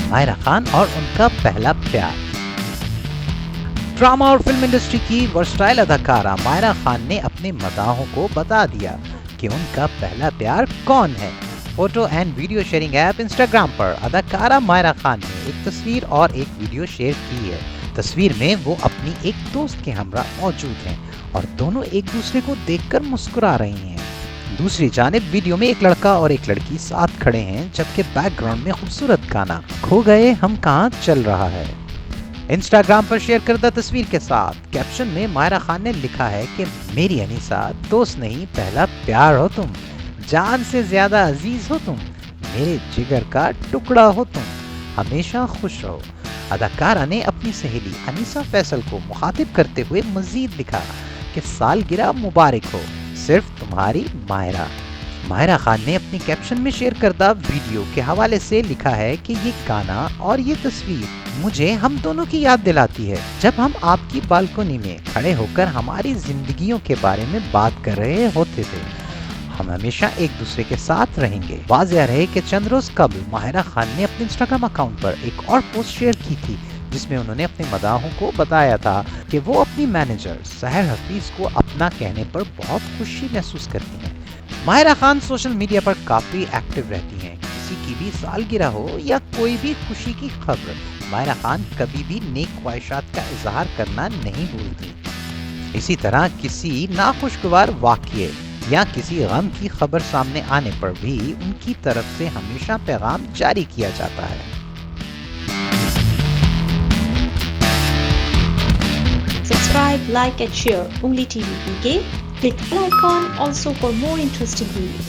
ماہرہ خان اور ان کا پہلا پیار۔ ڈرامہ اور فلم انڈسٹری کی ورسٹائل اداکارہ ماہرہ خان نے اپنے مداحوں کو بتا دیا کہ ان کا پہلا پیار کون ہے۔ Photo and video sharing app Instagram پر اداکارہ ماہرہ خان نے ایک تصویر اور ایک ویڈیو شیئر کی ہے۔ تصویر میں وہ اپنی ایک دوست کے ہمراہ موجود ہیں اور دونوں ایک دوسرے کو دیکھ کر مسکرا رہی ہیں۔ دوسری جانب ویڈیو میں ایک لڑکا اور ایک لڑکی ساتھ کھڑے ہیں، جبکہ بیک گراؤنڈ میں خوبصورت گانا کھو گئے ہم کہاں چل رہا ہے۔ انسٹاگرام پر شیئر کردہ تصویر کے ساتھ کیپشن میں ماہرہ خان نے لکھا ہے کہ میری انیسہ دوست نہیں پہلا پیار ہو تم، جان سے زیادہ عزیز ہو تم، میرے جگر کا ٹکڑا ہو تم، ہمیشہ خوش رہو۔ اداکارہ نے اپنی سہیلی انیسہ فیصل کو مخاطب کرتے ہوئے مزید لکھا کہ سالگرہ مبارک ہو، صرف تمہاری ماہرہ۔ ماہرہ خان نے اپنی کیپشن میں شیئر کردہ ویڈیو کے حوالے سے لکھا ہے کہ یہ گانا اور یہ تصویر مجھے ہم دونوں کی یاد دلاتی ہے جب ہم آپ کی بالکونی میں کھڑے ہو کر ہماری زندگیوں کے بارے میں بات کر رہے ہوتے تھے۔ ہم ہمیشہ ایک دوسرے کے ساتھ رہیں گے۔ واضح رہے کہ چند روز قبل ماہرہ خان نے اپنے انسٹاگرام اکاؤنٹ پر ایک اور پوسٹ شیئر کی تھی جس میں انہوں نے اپنے مداحوں کو بتایا تھا کہ وہ اپنی مینیجر سحر حفیظ کو اپنا کہنے پر بہت خوشی محسوس کرتی ہیں۔ ماہرہ خان سوشل میڈیا پر کافی ایکٹیو رہتی ہیں۔ کسی کی بھی سالگرہ ہو یا کوئی بھی خوشی کی خبر، ماہرہ خان کبھی بھی نیک خواہشات کا اظہار کرنا نہیں بھولتی۔ اسی طرح کسی ناخوشگوار واقعے یا کسی غم کی خبر سامنے آنے پر بھی ان کی طرف سے ہمیشہ پیغام جاری کیا جاتا ہے۔ Subscribe, like and share Ungli TV. Okay? Click the icon also for more interesting videos.